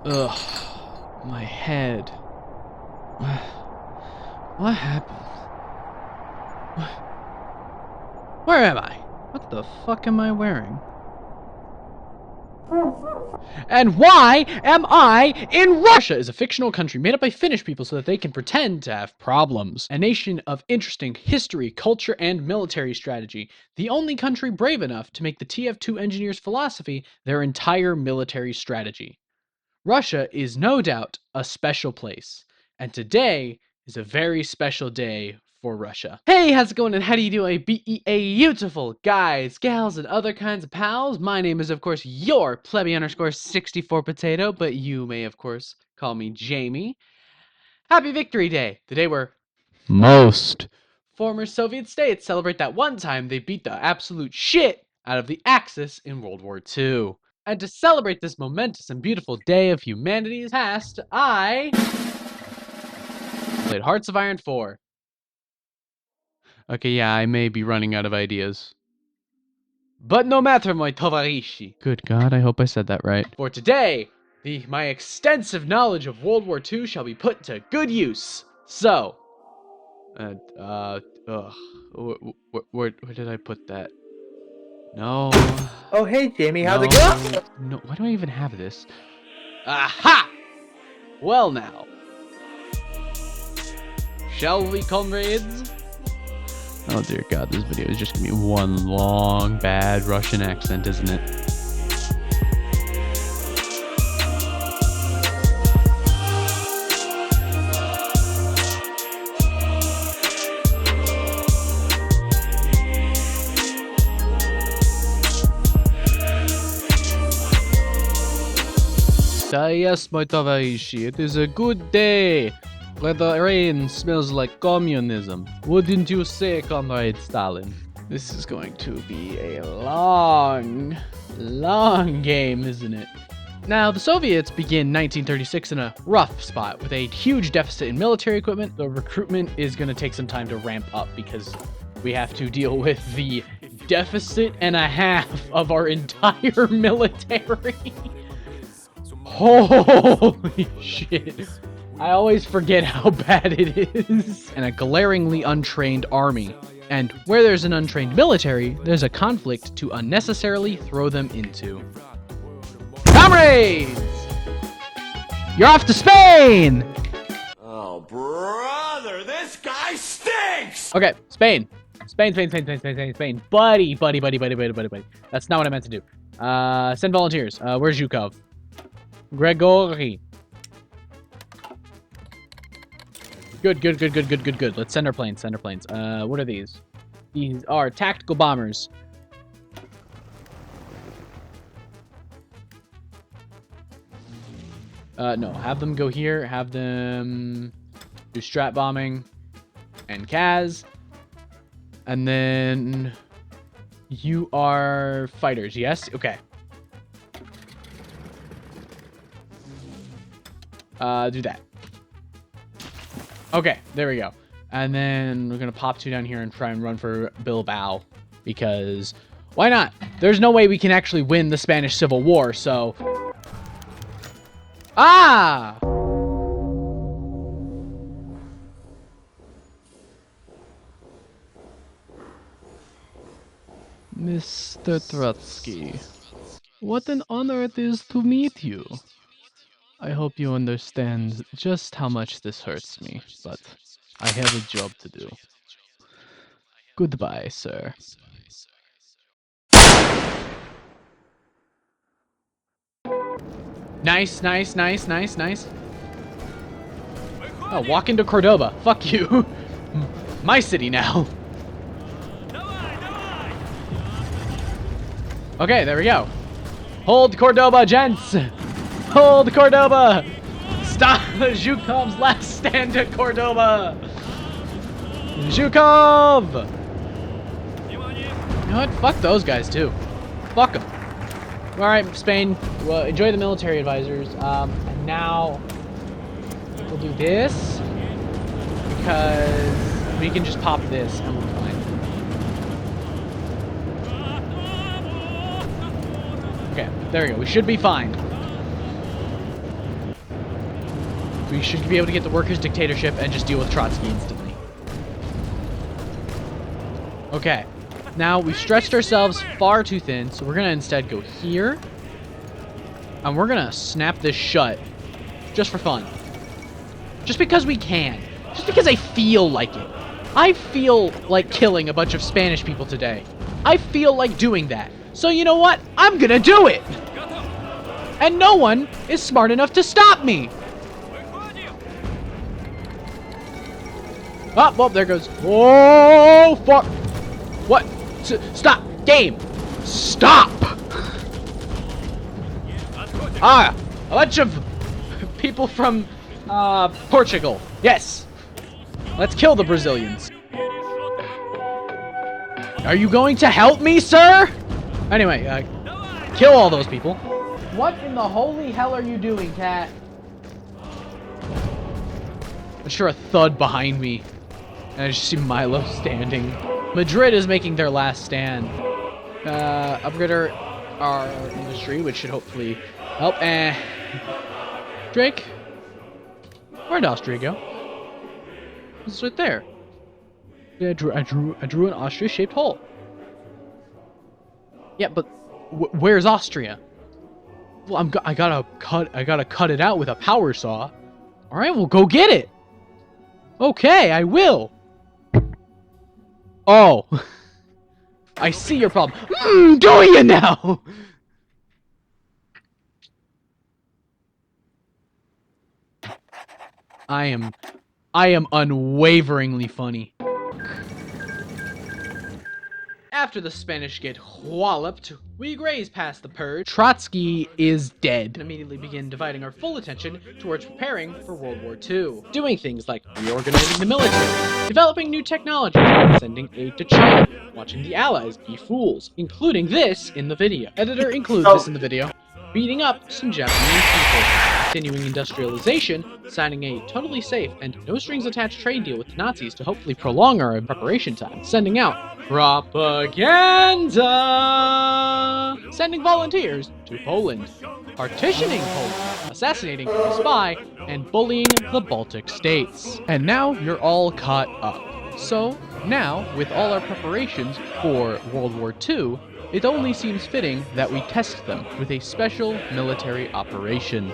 Ugh, my head. What happened? Where am I? What the fuck am I wearing? And why am I in Russia? Is a fictional country made up by Finnish people so that they can pretend to have problems. A nation of interesting history, culture, and military strategy. The only country brave enough to make the TF2 engineers' philosophy their entire military strategy. Russia is no doubt a special place, and today is a very special day for Russia. Hey, how's it going, and how do you do, beautiful guys, gals, and other kinds of pals? My name is, of course, your plebby_64 potato, but you may, of course, call me Jamie. Happy Victory Day, the day where most former Soviet states celebrate that one time they beat the absolute shit out of the Axis in World War II. And to celebrate this momentous and beautiful day of humanity's past, I played Hearts of Iron 4. Okay, yeah, I may be running out of ideas. But no matter, my tovarishi. Good God, I hope I said that right. For today, my extensive knowledge of World War II shall be put to good use. So, where did I put that? No. Oh, hey, Jamie, how's it going? No, why do I even have this? Aha! Well now. Shall we, comrades? Oh dear God, this video is just gonna be one long, bad Russian accent, isn't it? Yes, my tovarishi, it is a good day where the rain smells like communism. Wouldn't you say, Comrade Stalin? This is going to be a long, long game, isn't it? Now, the Soviets begin 1936 in a rough spot with a huge deficit in military equipment. The recruitment is going to take some time to ramp up because we have to deal with the deficit and a half of our entire military. Holy shit. I always forget how bad it is. And a glaringly untrained army. And where there's an untrained military, there's a conflict to unnecessarily throw them into. Comrades! You're off to Spain! Oh, brother, this guy stinks! Okay, Spain. Spain. Buddy. That's not what I meant to do. Send volunteers. Where's Zhukov? Gregory. Good. Let's send our planes. What are these? These are tactical bombers. No, have them go here. Have them do strat bombing and Kaz. And then you are fighters, yes? Okay. Do that. Okay, there we go. And then we're gonna pop 2 down here and try and run for Bilbao. Because why not? There's no way we can actually win the Spanish Civil War, so... Ah! Mr. Trotsky, what an honor it is to meet you. I hope you understand just how much this hurts me, but I have a job to do. Goodbye, sir. Nice. Oh, walk into Cordoba. Fuck you. My city now. Okay, there we go. Hold Cordoba, gents. Hold Cordoba! Stop Zhukov's last stand at Cordoba! Zhukov! You know what? Fuck those guys too. Fuck them. Alright, Spain. Well, enjoy the military advisors. And now we'll do this because we can just pop this and we're fine. Okay, there we go. We should be fine. We should be able to get the workers' dictatorship and just deal with Trotsky instantly. Okay. Now, we've stretched ourselves far too thin, so we're going to instead go here. And we're going to snap this shut. Just for fun. Just because we can. Just because I feel like it. I feel like killing a bunch of Spanish people today. I feel like doing that. So you know what? I'm gonna do it! And no one is smart enough to stop me! Oh, well, there goes. Oh, fuck! What? Stop! Game! Stop! Ah! A bunch of people from, Portugal. Yes! Let's kill the Brazilians. Are you going to help me, sir? Anyway, kill all those people. What in the holy hell are you doing, Cat? I sure a thud behind me. And I just see Milo standing. Madrid is making their last stand. Upgrader our industry, which should hopefully help. Drake? Where'd Austria go? It's right there. Yeah, I drew an Austria-shaped hole. Yeah, but where's Austria? Well, I gotta cut it out with a power saw. All right, well, go get it. Okay, I will. Oh, I see your problem. Doing it now. I am unwaveringly funny. After the Spanish get walloped, we graze past the purge. Trotsky is dead. And immediately begin dividing our full attention towards preparing for World War II. Doing things like reorganizing the military, developing new technology, sending aid to China, watching the Allies be fools, including this in the video. Editor includes this in the video. Beating up some Japanese people. Continuing industrialization, signing a totally safe and no-strings-attached trade deal with the Nazis to hopefully prolong our preparation time. Sending out propaganda! Sending volunteers to Poland. Partitioning Poland. Assassinating a spy. And bullying the Baltic states. And now you're all caught up. So, now, with all our preparations for World War II, it only seems fitting that we test them with a special military operation.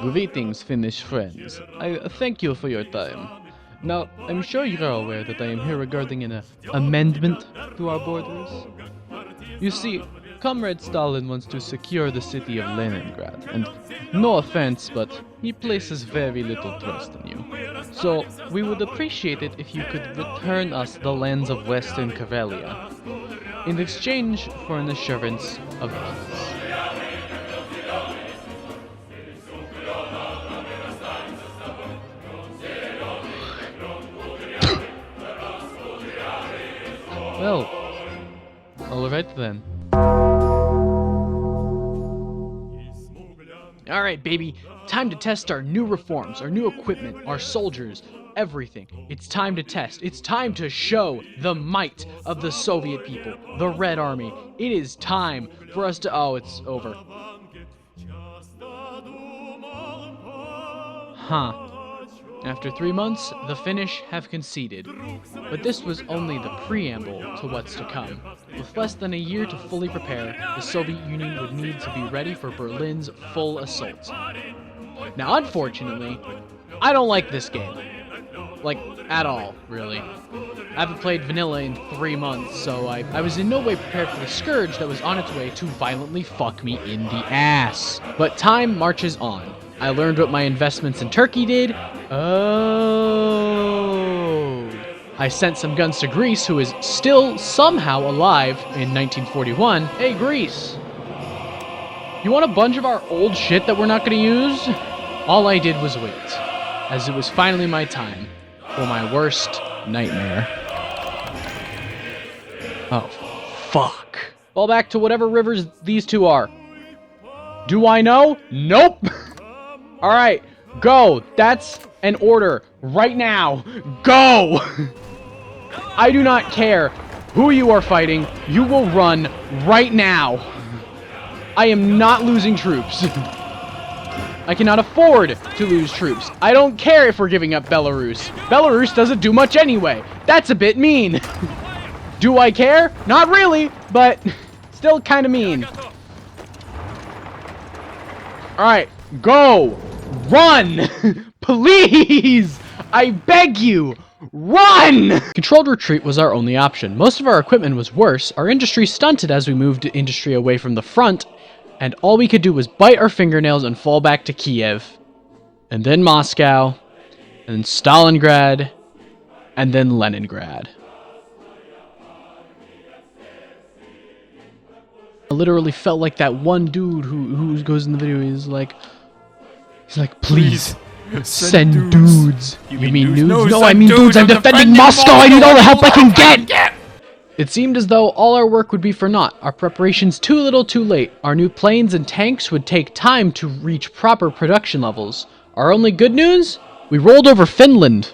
Greetings, Finnish friends. I thank you for your time. Now, I'm sure you're aware that I am here regarding an amendment to our borders. You see, Comrade Stalin wants to secure the city of Leningrad, and no offense, but he places very little trust in you. So, we would appreciate it if you could return us the lands of Western Karelia, in exchange for an assurance of peace. Well, alright then. Alright, baby. Time to test our new reforms, our new equipment, our soldiers, everything. It's time to test. It's time to show the might of the Soviet people, the Red Army. It is time for us to... Oh, it's over. Huh. After 3 months, the Finnish have conceded. But this was only the preamble to what's to come. With less than a year to fully prepare, the Soviet Union would need to be ready for Berlin's full assault. Now, unfortunately, I don't like this game. Like, at all, really. I haven't played vanilla in 3 months, so I was in no way prepared for the scourge that was on its way to violently fuck me in the ass. But time marches on. I learned what my investments in Turkey did. Oh. I sent some guns to Greece, who is still somehow alive in 1941. Hey, Greece. You want a bunch of our old shit that we're not going to use? All I did was wait, as it was finally my time for my worst nightmare. Oh, Fuck. Fall back to whatever rivers these two are. Do I know? Nope. Alright, go. That's an order. Right now. Go! I do not care who you are fighting. You will run right now. I am not losing troops. I cannot afford to lose troops. I don't care if we're giving up Belarus. Belarus doesn't do much anyway. That's a bit mean. Do I care? Not really, but still kind of mean. Alright, go! Run! Please! I beg you! Run! Controlled retreat was our only option. Most of our equipment was worse, our industry stunted as we moved industry away from the front, and all we could do was bite our fingernails and fall back to Kiev. And then Moscow, and then Stalingrad, and then Leningrad. I literally felt like that one dude who goes in the video, he's like, please, send dudes. You mean nudes? No, I mean dudes, I'm defending Moscow, I need all the help I can get! It seemed as though all our work would be for naught, our preparations too little too late. Our new planes and tanks would take time to reach proper production levels. Our only good news? We rolled over Finland.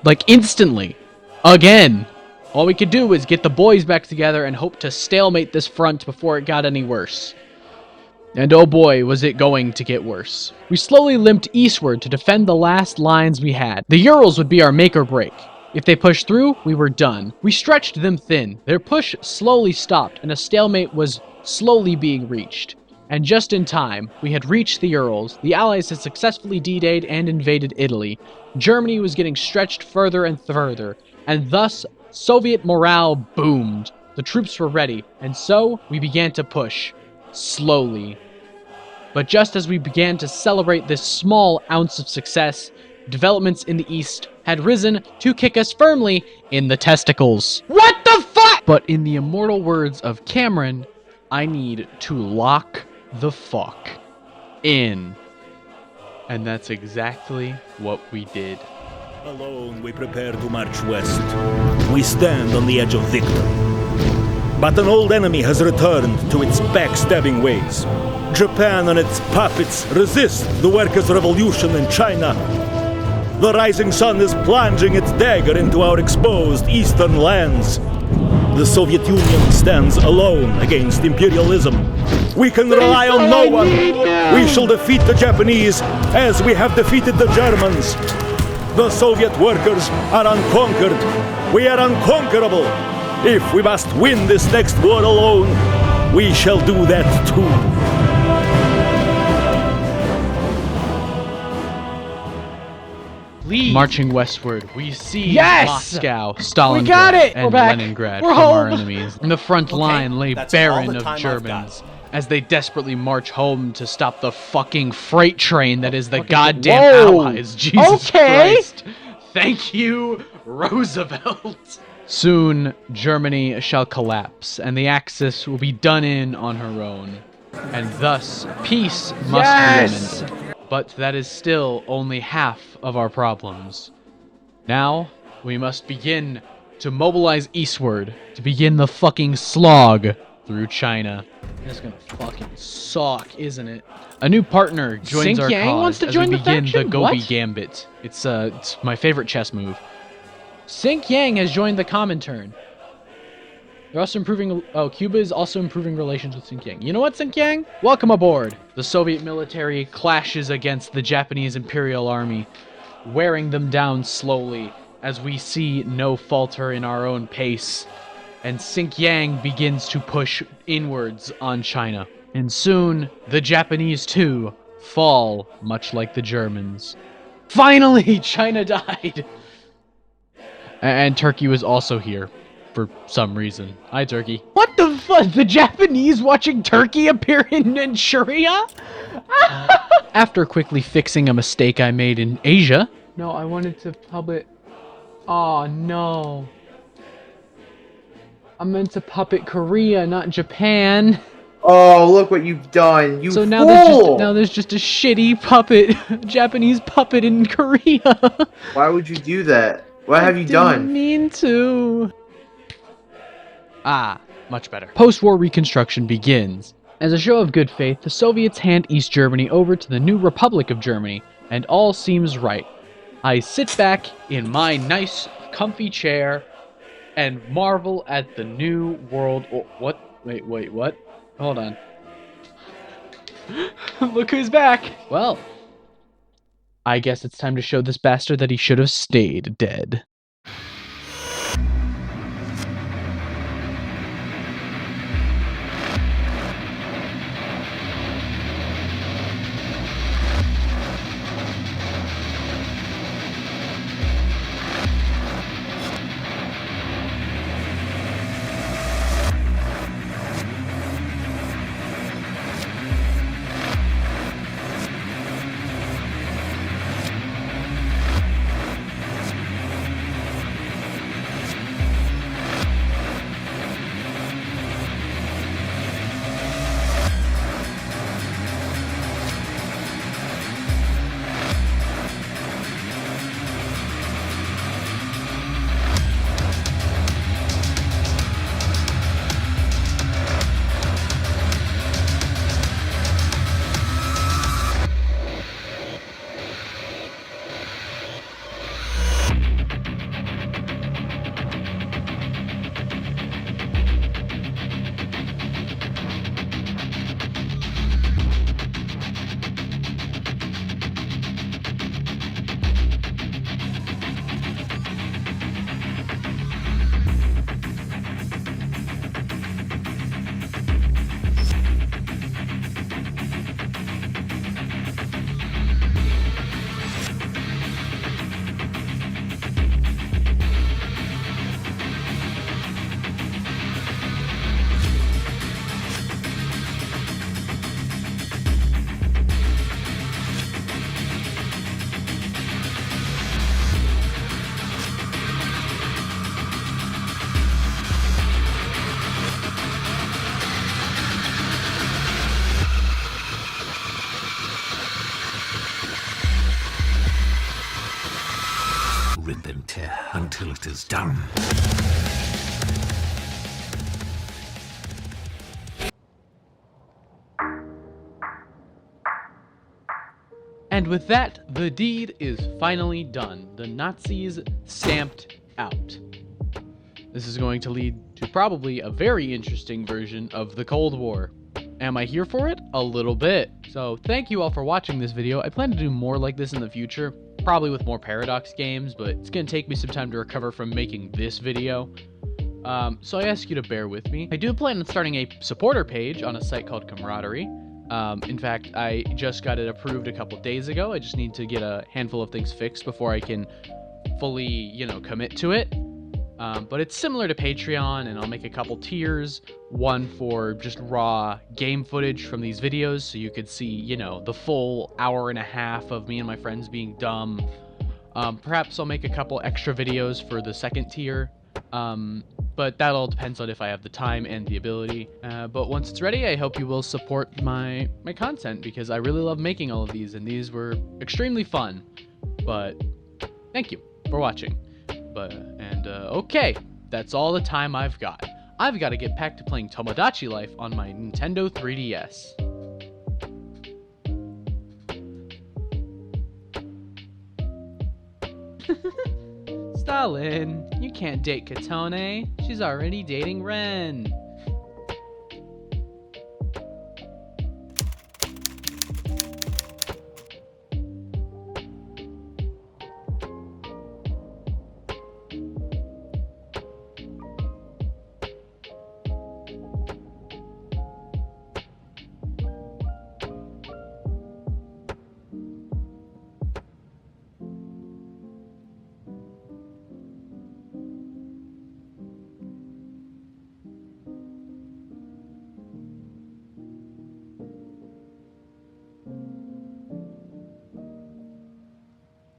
Like instantly. Again. All we could do was get the boys back together and hope to stalemate this front before it got any worse. And oh boy, was it going to get worse. We slowly limped eastward to defend the last lines we had. The Urals would be our make or break. If they pushed through, we were done. We stretched them thin. Their push slowly stopped, and a stalemate was slowly being reached. And just in time, we had reached the Urals. The Allies had successfully D-Dayed and invaded Italy. Germany was getting stretched further and further, and thus Soviet morale boomed. The troops were ready, and so we began to push. Slowly. But just as we began to celebrate this small ounce of success, developments in the east had risen to kick us firmly in the testicles. What the fuck? But in the immortal words of Cameron, I need to lock the fuck in. And that's exactly what we did. Alone we prepare to march west. We stand on the edge of victory. But an old enemy has returned to its backstabbing ways. Japan and its puppets resist the workers' revolution in China. The rising sun is plunging its dagger into our exposed eastern lands. The Soviet Union stands alone against imperialism. We can rely on no one. We shall defeat the Japanese as we have defeated the Germans. The Soviet workers are unconquered. We are unconquerable. If we must win this next war alone, we shall do that too. Leave. Marching westward, we see Moscow, We got Stalingrad, it! and We're back. Leningrad We're from our home. enemies. And the front line lay that's all barren the of time I've Germans got. as they desperately march home to stop the fucking freight train that is the goddamn Whoa. Allies. Jesus Okay. Christ. Thank you, Roosevelt. Soon, Germany shall collapse, and the Axis will be done in on her own. And thus, peace must Yes! be imminent. But that is still only half of our problems. Now, we must begin to mobilize eastward to begin the fucking slog through China. It's gonna fucking suck, isn't it? A new partner joins our Xinjiang cause wants to as join we the begin the faction? Gobi What? Gambit. It's my favorite chess move. Xinjiang has joined the Comintern. They're also improving. Oh, Cuba is also improving relations with Xinjiang. You know what, Xinjiang? Welcome aboard. The Soviet military clashes against the Japanese Imperial Army, wearing them down slowly as we see no falter in our own pace. And Xinjiang begins to push inwards on China. And soon, the Japanese too fall, much like the Germans. Finally, China died! And Turkey was also here. For some reason. Hi, Turkey. What the fuck? The Japanese watching Turkey appear in Manchuria? After quickly fixing a mistake I made in Asia. No, I wanted to puppet. Oh, no. I meant to puppet Korea, not Japan. Oh, look what you've done. You So fool! now there's just a shitty puppet, Japanese puppet in Korea. Why would you do that? What have you Didn't done? mean to. Ah, Much better. Post-war reconstruction begins. As a show of good faith, the Soviets hand East Germany over to the new Republic of Germany, and all seems right. I sit back in my nice, comfy chair and marvel at the new world. Oh, what? Wait, what? Hold on. Look who's back! Well, I guess it's time to show this bastard that he should have stayed dead. Rip and tear until it is done. And with that, the deed is finally done. The Nazis stamped out. This is going to lead to probably a very interesting version of the Cold War. Am I here for it? A little bit. So thank you all for watching this video. I plan to do more like this in the future, probably with more Paradox games, but it's going to take me some time to recover from making this video. So I ask you to bear with me. I do plan on starting a supporter page on a site called Camaraderie. In fact, I just got it approved a couple days ago. I just need to get a handful of things fixed before I can fully, commit to it. But it's similar to Patreon, and I'll make a couple tiers. One for just raw game footage from these videos, so you could see, the full hour and a half of me and my friends being dumb. Perhaps I'll make a couple extra videos for the second tier. But that all depends on if I have the time and the ability. But once it's ready, I hope you will support my content, because I really love making all of these, and these were extremely fun. But thank you for watching. Okay, that's all the time I've got. I've got to get back to playing Tomodachi Life on my Nintendo 3DS. Stalin, you can't date Katone. She's already dating Ren.